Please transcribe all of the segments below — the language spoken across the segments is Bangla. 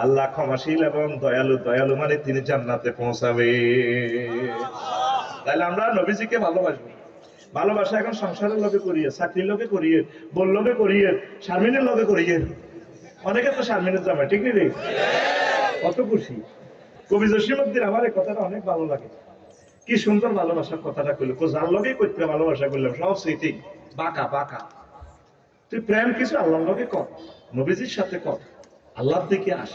আল্লাহ ক্ষমাশীল এবং দয়ালু। দয়ালু মানে তিনি জান্নাতে পৌঁছাবে। তাহলে আমরা নবীজিকে ভালোবাসবো। ভালোবাসা এখন সংসারের লোকে করিয়ে, চাকরির লোকে করিয়ে, বোন লোকে করিয়ে, শারমিনের লোকে করিয়ে। অনেকে তো শারমিনের জামাই, ঠিক নেই? কত খুশি কবি জসিমউদ্দিন। আমার এই কথাটা অনেক ভালো লাগে। কি সুন্দর ভালোবাসার কথাটা কইল। যার লোকে করতে ভালোবাসা করলাম সব স্মৃতি বাঁকা বাঁকা। তুই প্রেম কিছু আল্লাহর লোকে কর, নবীজির সাথে কর, আল্লাহর দিকে আস,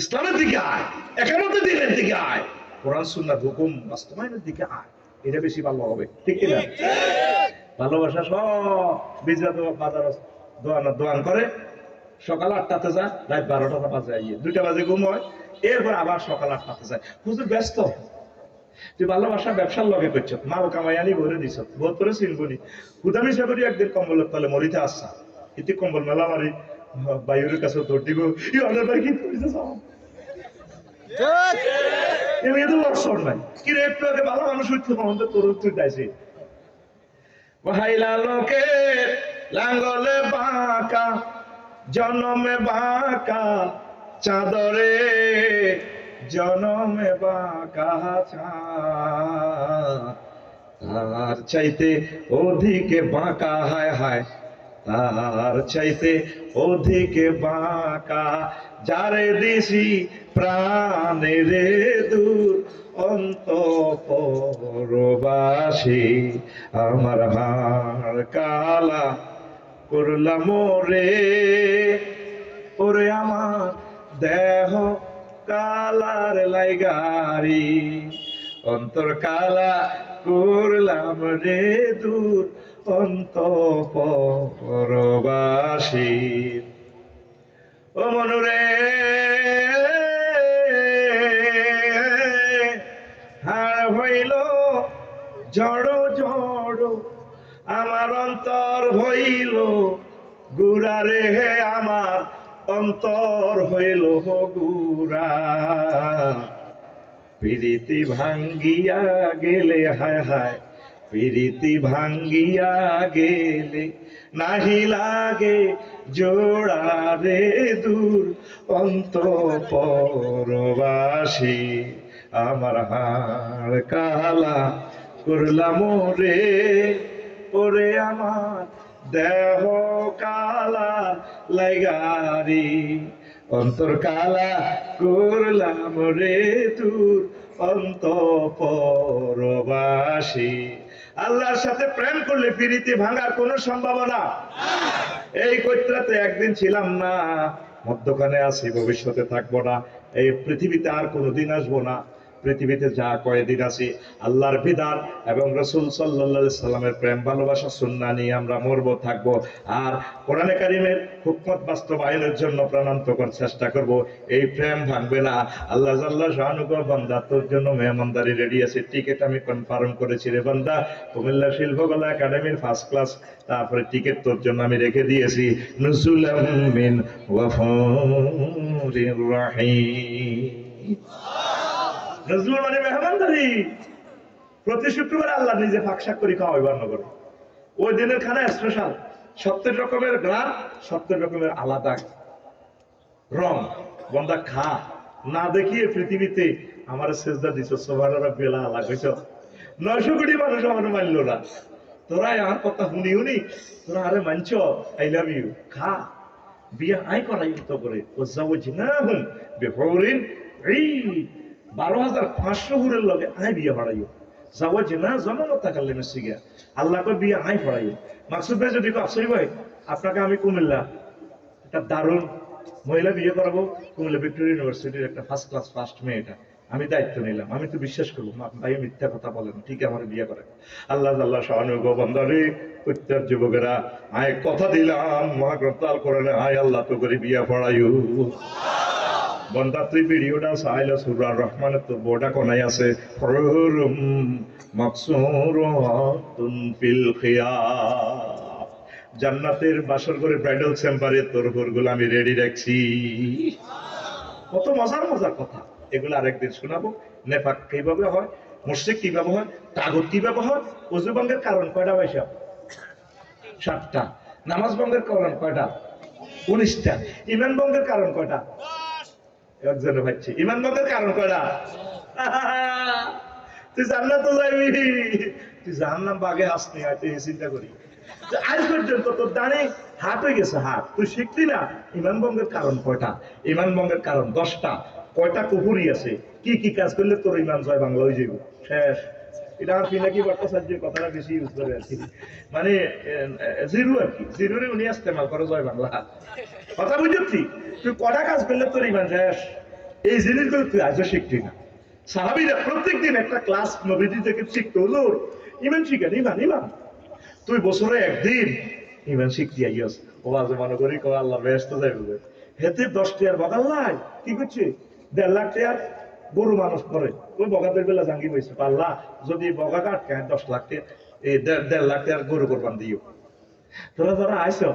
ইসলামের দিকে আয়, একামতের দিনের দিকে আয়, কোরআন সুন্নাহর হুকুম বাস্তবায়নের দিকে আয়। এটা বেশি ভালো হবে, ঠিক কিনা? ভালোবাসা সব বিজা বাজার দোয়ান করে, সকাল 8টাতে যায়, রাত 12টা বাজে, 2টা বাজে ঘুম হয়, এরপর আবার সকাল 8টাতে যায়। হুজুর ব্যস্ত। তুই ভালোবাসা ব্যবসার লগে করছ, মাল কামাই আনি ভরে দিছ, বহুত করে সিলবনি হুদামি সাগরি একদিন কম্বলের তলে মরিতে আসছা, ইতি কম্বল মেলা মারি বাইরের কাছে দৌড় দিব, অনেকবার কি করেছে লক্ষণ নাই। কি রে একটু আগে ভালো মানুষ উঠতে আমাদের তোর তুই দাইছে লোকের লাঙ্গলে বাঁকা, জনমে বাঁকা চাঁদরে, জনমে বাঁকা তার চাইতে অধিকে বাঁকা, হায় হায় তার চাইতে অধিকে বাঁকা, যারে দিছি প্রাণের দূর অন্তঃপরবাসী, আমার হাড় কালা করলাম রে, ওরে আমার দেহ কালার লাইগারি, অন্তর কালা করলাম রে দূর অন্তঃপরবাসী। ও মনুরে হাড় হইল জড় জড়, আমার অন্তর হইল গুড়া রে, আমার অন্তর হইল গুড়া, প্রীতি ভাঙ্গিয়া গেলে, হায় হায় প্রীতি ভাঙ্গিয়া গেলে, নাহি লাগে জোড়া রে দূর অন্তঃপরবাসী, আমার হাড় কালা করলাম রে, ওরে আমার দেহ কালা লাইগারি, অন্তর কালা করলাম রে দূর অন্তঃপরবাসী। আল্লাহর সাথে প্রেম করলে প্রীতি ভাঙার কোন সম্ভাবনা? এই কৈত্রাতে একদিন ছিলাম না, মধ্যখানে আছি, ভবিষ্যতে থাকবো না, এই পৃথিবীতে আর কোনোদিন আসবো না। পৃথিবীতে যা কয়েকদিন আছি আল্লাহর বিধান এবং রাসূল সাল্লাল্লাহু আলাইহি সাল্লামের প্রেম ভালোবাসা সুন্নাহ নিয়ে আমরা মরবো, থাকবো, আর কোরআনে কারীমের হুকমত বাস্তবায়নের জন্য প্রাণান্তকর চেষ্টা করব। এই প্রেম ভাঙবে না। আল্লাহ জাল্লা শানুহু বান্দা তোর জন্য মেহমানদারি রেডি আছে, টিকিট আমি কনফার্ম করেছি রে বান্দা, কুমিল্লা শিল্পকলা একাডেমির ফার্স্ট ক্লাস, তারপরে টিকিট তোর জন্য আমি রেখে দিয়েছি। নুজুলাম মিন গফুরির রহিম। নজরুল মানে মেহমানদারি। প্রতি শুক্রবার আল্লাহ নিজে ফাঁকশাক করে খাওয়াই বান্ন করে। ওই দিনের খানা স্পেশাল, 70 রকমের গ্রাম, 70 রকমের আলাদা রং। বন্দা খা না দেখিয়ে পৃথিবীতে আমার সেজদা দিছ, সুবহান রাব্বিল আলা কইছ, 900 কোটি মানুষ আমার মানলো না। তোরা আমার কথা শুনি শুনি তোরা আরে মানছ, আই লাভ ইউ, খা। বিয়ে আই করাই তো করে ও যাবো জিনাহুম বিহুরিন ঈদ, 12,500 হুরের লগে আই বিয়ে পড়াইও, যাবো জিনা জনমত থাকালে মেসি গিয়া আল্লাহ কই বিয়ে আই পড়াইও। মাকসুদ ভাই যদি আফসরি ভাই আপনাকে আমি কুমিল্লা একটা দারুণ মহিলা বিয়ে করাবো, কুমিল্লা ভিক্টোরিয়া ইউনিভার্সিটির একটা ফার্স্ট ক্লাস ফার্স্ট মেয়েটা, আমি দায়িত্ব নিলাম। আমি তো বিশ্বাস করবো ভাই মিথ্যা কথা বলেন, ঠিক আমার বিয়ে করে। আল্লাহ আল্লাহ শাহানুগো বান্দারে প্রত্যেক যুবকেরা আয় কথা দিলাম, মহাগ্রন্থ আল কোরআনে আয় আল্লাহ তো করে বিয়ে পড়াইও। বন্দা তুই ভিডিওটা চাইলে সূরা রহমানের তো বোর্ডা কোনায় আছে, হুরুম মাকসুরাতুন ফিল খিয়াম, জান্নাতের বাসর করে ব্রাইডাল চেম্বারে তোর ঘরগুলো আমি রেডি রাখছি। কত মজার মজার কথা, এগুলো আরেকদিন শোনাবো। নেফাক কিভাবে হয়, মুশরিক কিভাবে হয়, তাগুত কিভাবে হয়, ওযু ভঙ্গের কারণ কয়টা পয়সা? 7টা। নামাজ ভঙ্গের কারণ কয়টা? 19টা। ঈমান ভঙ্গের কারণ কয়টা? একজনে ভাবছি ইমান ভঙ্গের কারণ কয়টা? তুই জান্নাত তো যাইবি, তুই জাহান্নাম বাগে আসনি, তুই চিন্তা করি আজ পর্যন্ত তোর দাঁড়ে হাট হয়ে গেছে হাট, তুই শিখলি না ইমান ভঙ্গের কারণ কয়টা? ইমান ভঙ্গের কারণ 10টা। কয়টা কুফুরি আছে, কি কি কাজ করলে তোর ইমান জয় বাংলা হয়ে যাবে, শেষ। এটা আমার পিনাকি ভট্টাচার্যের কথাটা বেশি ইউজ করে আর কি, মানে জিরো আর কি, জিরোরে উনি ইস্তেমাল করে জয় বাংলা। কথা বুঝছি? তুই কটা কাজ করলে তোর ইমান শেষ, এই জিনিসগুলো তুই আজও শিখলি না। সাহাবীরা প্রত্যেকদিন একটা ক্লাস নবীজি থেকে শিখতো, হুজুর ইমান শিখেন, ইমান ইমান। তুই বছরে একদিন ইমান শিখতে আইস, ও আজ মনে করি কো আল্লাহ ব্যস্ত যাইবে, হেতে 10 টাকার বগাল নাই, কি করছে 1.5 লাখ টাকার গরু মানুষ করে, ওই বগাদের বেলা জাঙ্গি বইছে, পাল্লা যদি বগা কাটকে 10 লাখ টাকা, এই 1.5 লাখ টাকার গরু কোরবান দিও। তোরা যারা আইসো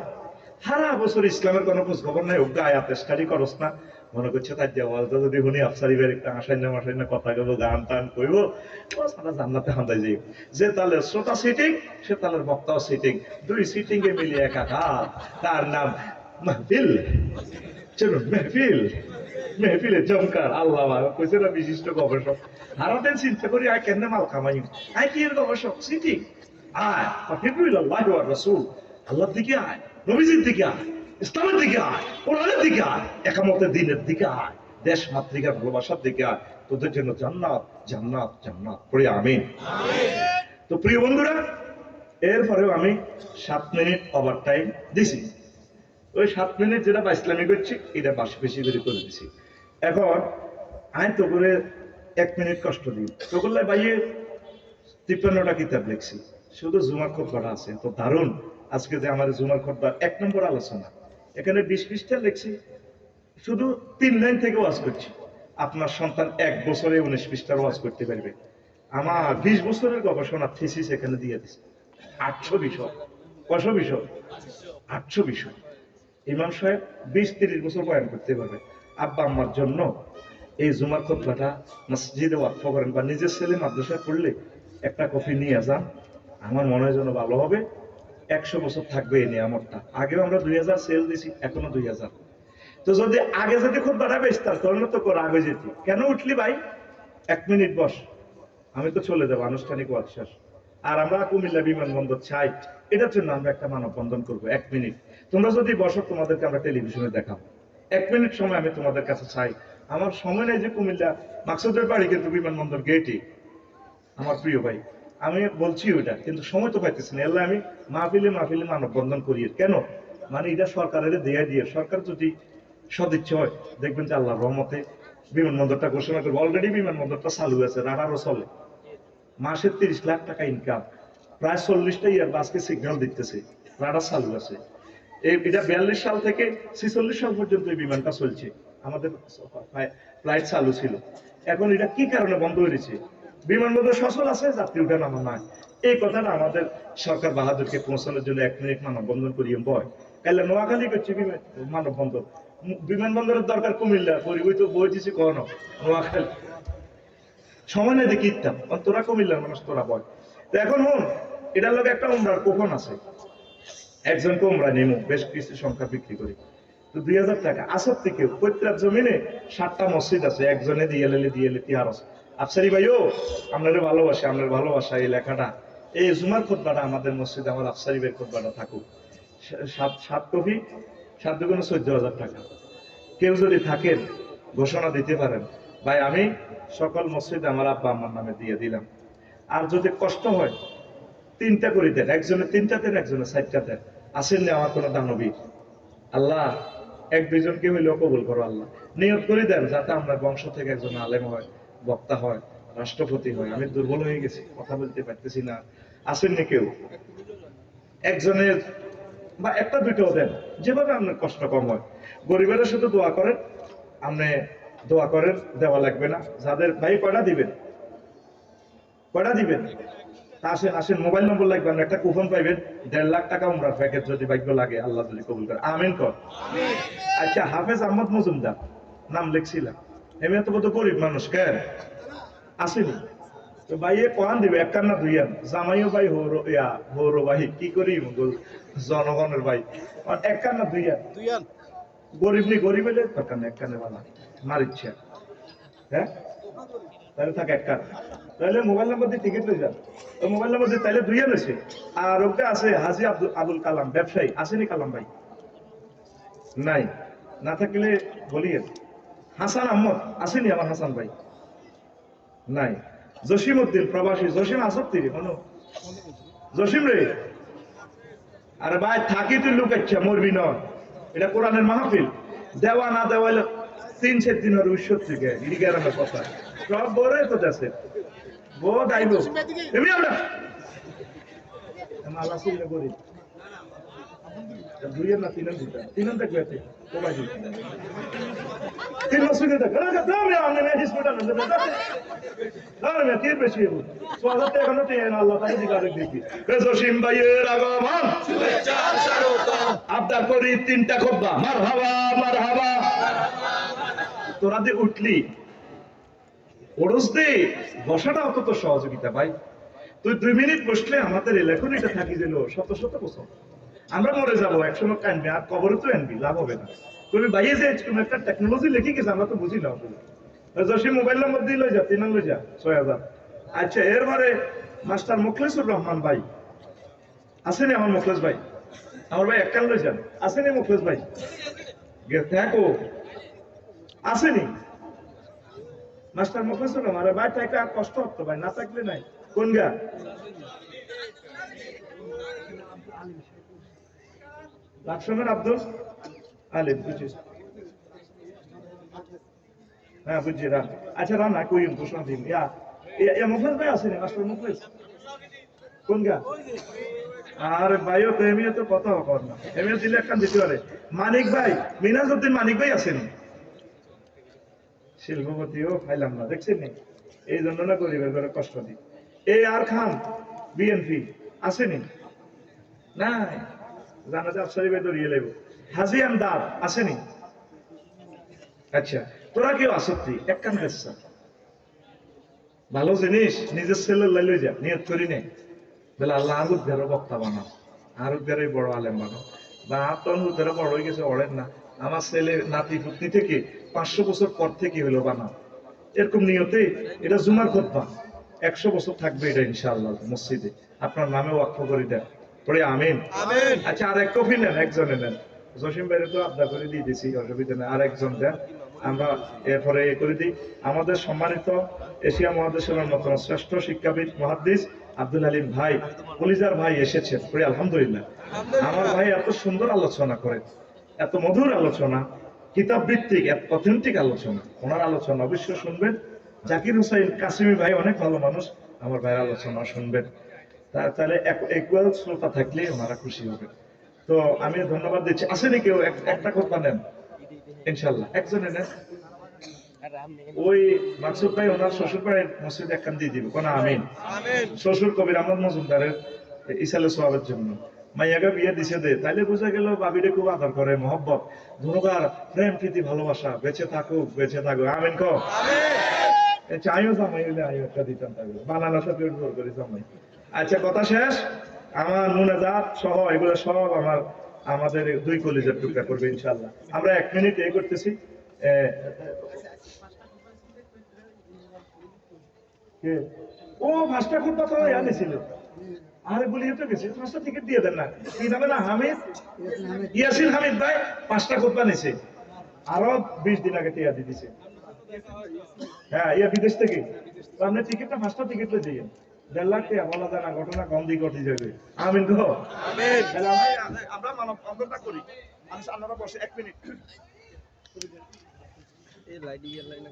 সারা বছর ইসলামের কোনো খোঁজ খবর নাই, ওকে আয়াত স্টাডি করস না, মনে করছে তার দেওয়ালটা যদি শুনি আফসারিবের একটা আসাইনা কথা কইব, গান টান কইব, ও সারা জান্নাতে হাঁদাই যাই। যে তাহলে শ্রোতা সিটিং, সে তাহলে বক্তাও সিটিং, দুই সিটিং এ মিলিয়ে একাকার, তার নাম মাহফিল। চলুন মেহফিল, মেহফিলে জমকার। আল্লাহ কইছে না বিশিষ্ট গবেষক, হারাতেন চিন্তা করি আয় কেন মাল কামাই, আয় কি এর গবেষক সিটিং, আয় ফাকিরুল্লাহ ওয়া রাসূল, আল্লাহর দিকে আয়, নবীজির দিকে আয়, ইসলামের দিকে আয়, কোরআনের দিকে আয়, একামতের দ্বীনের দিকে আয়, দেশ মাতৃকার ভালোবাসার দিকে আয়, তোদের জন্য জান্নাত জান্নাত জান্নাত। পড়ি আমিন। তো প্রিয় বন্ধুরা, এরপরেও আমি 7 মিনিট ওভার টাইম দিছি, ওই 7 মিনিট যেটা বা ইসলামী করছি এটা বেশি করে দিছি। এখন আইন তো করে 1 মিনিট কষ্ট দিই, তো করলে বাইয়ে 53টা কিতাব লিখছি, শুধু জুমার খুতবাটা আছে তো দারুণ। আজকে যে আমার জুমার খুতবা 1 নম্বর আলোচনা, এখানে 20 পৃষ্ঠা লিখছি, শুধু 3 লাইন থেকে ওয়াজ করছি। আপনার সন্তান 1 বছরে 19 পৃষ্ঠার ওয়াজ করতে পারবে। আমার 20 বছরের গবেষণা থিসিস এখানে দিয়ে দিছে, 800 বিষয়। কয়শো বিষয়? 800 বিষয়। ইমাম সাহেব 20-30 বছর বয়ান করতে পারবে। আব্বা আম্মার জন্য এই জুমার খুতবাটা মসজিদে ওয়াকফ করেন, বা নিজের ছেলে মাদ্রাসায় পড়লে একটা কপি নিয়ে যান, আমার মনে হয় যেন ভালো হবে। 100 বছর থাকবে এই নিয়ামতটা। আগেও আমরা 2000 সেল দিছি, এখনো 2000। তো যদি আগে যদি খুতবাটা বেচতাম তাহলে তো করে আগে যেত। কেন উঠলি ভাই? 1 মিনিট বস, আমি তো চলে যাবো, আনুষ্ঠানিক ওয়াজ শেষ। আর আমরা কুমিল্লা বিমানবন্দর চাই, এটার জন্য আমরা একটা মানববন্ধন করবো। 1 মিনিট তোমরা যদি বসো, তোমাদেরকে আমরা টেলিভিশনে দেখাবো। 1 মিনিট সময় আমি তোমাদের কাছে চাই। আমার সময় নেই যে কুমিল্লা মাকসুদের বাড়ি কিন্তু বিমানবন্দর গেটে, আমার প্রিয় ভাই, আমি বলছি ওইটা, কিন্তু সময় তো পাইতেছি না। এল্লা আমি মাহফিলে মানববন্ধন করি, কেন মানে এটা সরকারের দেয়া দিয়ে, সরকার যদি সদিচ্ছা হয় দেখবেন যে আল্লাহর রহমতে বিমানবন্দরটা ঘোষণা করবো। অলরেডি বিমানবন্দরটা চালু আছে, রাডারও চলে, মাসে 30 লাখ টাকা ইনকাম, প্রায় 40টা ইয়ার বাসকে সিগন্যাল দিতেছে, রাডার চালু আছে। এটা 42 সাল থেকে 46 সাল পর্যন্ত এই বিমানটা চলছে, আমাদের ফ্লাইট চালু ছিল। এখন এটা কি কারণে বন্ধ হয়েছে? বিমানবন্দর সচল আছে, যাত্রী উঠে নামা নাই। এই কথাটা আমাদের সরকার বাহাদুরকে পৌঁছানোর জন্য 1 মিনিট মানববন্ধন করিয়ে বয়। কাইলে নোয়াখালী করছি মানববন্ধন, বিমানবন্দরের দরকার কুমিল্লা, বই তো বই দিছি কখনো নোয়াখালী, সময় নেই দেখি ইত্যাম, তোরা কুমিল্লার মানুষ, তোরা বয়। তো এখন হন, এটার লোক একটা উমরার কুপন আছে, একজনকে উমরা নেমো, বেশ কিছু সংখ্যা বিক্রি করি, তো 2000 টাকা। আসর থেকে পৈতৃক জমিনে 7টা মসজিদ আছে, একজনে দিয়ে তিহারস। আফসারি ভাইও আপনাদের ভালোবাসে, আপনার ভালোবাসা এই লেখাটা, এই জুমার খুতবাটা আমাদের মসজিদে আমার আফসারি ভাইয়ের খুতবাটা থাকুক। 7 কপি, 7 দুগুণে 14,000 টাকা। কেউ যদি থাকেন ঘোষণা দিতে পারেন, ভাই আমি সকল মসজিদে আমার আব্বা আম্মার নামে দিয়ে দিলাম। আর যদি কষ্ট হয় 3টা করে দেন, একজনে 3টা দেন, একজনে 4টা দেন। আসেন না আমার কোনো দানবীর, আল্লাহ 1-2জনকে হইলেও কবুল করো আল্লাহ। নিয়ত করে দেন যাতে আমরা বংশ থেকে একজন আলেম হয়, বক্তা হয়, রাষ্ট্রপতি হয়। আমি দুর্বল হয়ে গেছি, কথা বলতে পারতেছি না। আসেন না কেউ, একজনের বা 1-2টাও দেন, যেভাবে আপনার কষ্ট কম হয়। গরিবেরা শুধু দোয়া করেন, আপনি দোয়া করেন, দেওয়া লাগবে না। যাদের ভাই কয়টা দিবেন, কয়টা দিবেন? আসেন আসেন, মোবাইল নম্বর লাগবে, আপনি একটা কুপন পাইবেন, 1.5 লাখ টাকা উমরার প্যাকেজ, যদি ভাগ্য লাগে আল্লাহ যদি কবুল করে। আমিন কর। আচ্ছা, হাফেজ আহমদ মজুমদার নাম লিখছিলাম, এমনি তো কত গরিব মানুষ, কেন আসেনি? তো ভাইয়ে কয়ান দিবে, 1 কান্না 2 আন, জামাইও ভাই হৌর ভাই, কি করি জনগণের ভাই, 1 কান্না 2 আন, গরিব নি গরিব এলে 1 কান্না 1 কানে বালা। মারিচ্ছা, হ্যাঁ তাহলে থাকে একটা, তাহলে মোবাইল নাম্বার দিয়ে টিকিট লয়ে যান, তো মোবাইল নাম্বার দিয়ে তাহলে দুইয়ে লইছে। আর ওকে আছে হাজি আবুল কালাম ব্যবসায়ী, আসেনি কালাম ভাই? নাই, না থাকলে বলিয়েন। হাসান আহমদ আসেনি আমার হাসান ভাই? নাই। জসিম উদ্দিন প্রবাসী, জসিম আসত্তি কোনো জসিম রে, আরে ভাই থাকি তুই লুকাচ্ছা মরবি নয়, এটা কোরআনের মাহফিল, দেওয়া না দেওয়া 3-4 দিনের উৎসব থেকে ইডিগারের কথা সব বড় তো দেশে বহুত আইব এমনি আমরা মালা শুনলে করি দুইয়ের না তিনের দিতা তিনের দেখবে কোবাই দিই 3 মাস হয়ে থাকে না দামে আমনে মেজিস মোটা না দাঁড়া মে তিন বেশি হবো সোয়াদাতে এখনো তে আল্লাহ তাআলা দিগারে দেখি জসিম ভাইয়ের আগমন শুভেচ্ছা স্বাগতম আবদার করি 3টা খুতবা মারহাবা মারহাবা। তোরা যে উঠলি ওরস দে বসাটা অত তো সহযোগিতা ভাই, তুই 2 মিনিট বসলে আমাদের এলাকায় এটা থাকি দিল শত শত বছর, আমরা মরে যাবো একসময় কানবে আর কবরে তো আনবি লাভ হবে না। তুমি বাইরে যে তুমি একটা টেকনোলজি লিখে গেছে আমরা তো বুঝি না, জসিম মোবাইল নাম্বার দিয়ে লই যা 3 লই যা 6000। আচ্ছা এরপরে মাস্টার মুখলেসুর রহমান ভাই আসেনি? আমার মুখলেস ভাই, আমার ভাই একখান লই যান, আসেনি মুখলেস ভাই? দেখো আসেনি মাস্টার মুখলেসুর রহমান ভাই? থাকলে আর কষ্ট হতো ভাই, না থাকলে নাই। কোন গা? লাকসামের আব্দুল আলিম, বুঝিস? হ্যাঁ বুঝছি রান। আচ্ছা রান না কই ঘোষণা দিন ইয়া মুখলেস ভাই আসেনি? মাস্টার মুখলেস কোন গা? আর ভাইও তো এমনি তো কথা কর না, এমনি দিলে একখান দিতে পারে। মানিক ভাই, মিনাজউদ্দিন মানিক ভাই আসেনি? শিল্পপতিও পাইলাম না, দেখছেন নি? এই জন্য না গরিবের ঘরে কষ্ট দিই। এই আর খান বিএনপি আসেনি? নাই, জানা যায় শরীফে দরিয়ে লেব। হাজি আমদার আসেনি? আচ্ছা তোরা কেউ আসত্তি একখান বেশা ভালো জিনিস নিজের ছেলে লাইলে যা নিয়ত করি নে বলে আল্লাহ আর উদ্ধারও বক্তা বানাও, আর উদ্ধারে বড় আলেম বানাও, বা তন উদ্ধারে বড় হয়ে গেছে অড়েন না, আমার ছেলে নাতি পুত্তি থেকে 500 বছর পর থেকে হলো বানাও, এরকম নিয়তে এটা জুমার খুতবা 100 বছর থাকবে এটা ইনশাআল্লাহ মসজিদে, আপনার নামে ওয়াকফ করে দেন পরে আমিন। আচ্ছা আর এক কপি নেন, একজনে নেন, জসিম ভাইরে তো আবদা করে দিয়ে দিয়েছি, অসুবিধা নেই, আর একজন দেন আমরা এরপরে এ করে দিই। আমাদের সম্মানিত এশিয়া মহাদেশের অন্যতম শ্রেষ্ঠ শিক্ষাবিদ মুহাদ্দিস আব্দুল আলিম ভাই, কলিজার ভাই এসেছেন, আলহামদুলিল্লাহ। আমার ভাই এত সুন্দর আলোচনা করে, এত মধুর আলোচনা, কিতাব ভিত্তিক অথেন্টিক আলোচনা, ওনার আলোচনা অবশ্যই শুনবেন। জাকির হুসাইন কাসিমি ভাই অনেক ভালো মানুষ, আমার ভাইয়ের আলোচনা শুনবেন, তাহলে ইকুয়াল শ্রোতা থাকলে ওনারা খুশি হবে। তো আমি ধন্যবাদ দিচ্ছি। আসেনি কেউ? একটা কথা নেন ইনশাল্লাহ, একজনে নেন। ওই মাকসুদ ভাই ওনার শ্বশুর ভাইয়ের মসজিদে একখান দিয়ে দিবে কোন আমিন। শ্বশুর কবির আহমদ মজুমদারের ইসালে সোয়াবের জন্য মাইয়াকে বিয়ে দিছে দে, তাইলে বোঝা গেল বাবিরে খুব আদর করে, মহব্বত, ধন্যবাদ, প্রেম প্রীতি ভালোবাসা বেঁচে থাকুক, বেঁচে থাকুক, আমিন কো আমিও জামাই হইলে আমিও একটা দিতাম, থাকবে বানানোর সাথে জোর করি জামাই। আচ্ছা কথা শেষ, আমার মুনাজাত সহ এগুলো সব আমাদের 2 কলিজার টুকরা করবে ইনশাআল্লাহ। আমরা 1 মিনিট এ করতেছি। ও 5টা খুতবা তো আনিছিল, আরে বলিয়ে তো গেছে 5টা টিকিট দিয়ে দেন না, কি নামে না হামিদ ইয়াসিন হামিদ ভাই 5টা খুতবা নিছে, আরো 20 দিন আগে টিয়া দিয়ে দিছে। হ্যাঁ ইয়া বিদেশ থেকে, তো আপনি টিকিটটা 5টা টিকিট লয়ে যাইয়েন, 1.5 লাখ টাকা বলা যায় না, ঘটনা কম দিয়ে ঘটে যাবে। আমিন গো আমিন। আমরা মানব বন্ধনটা করি, আপনারা বসে 1 মিনিট এই লাইডি এর লাইন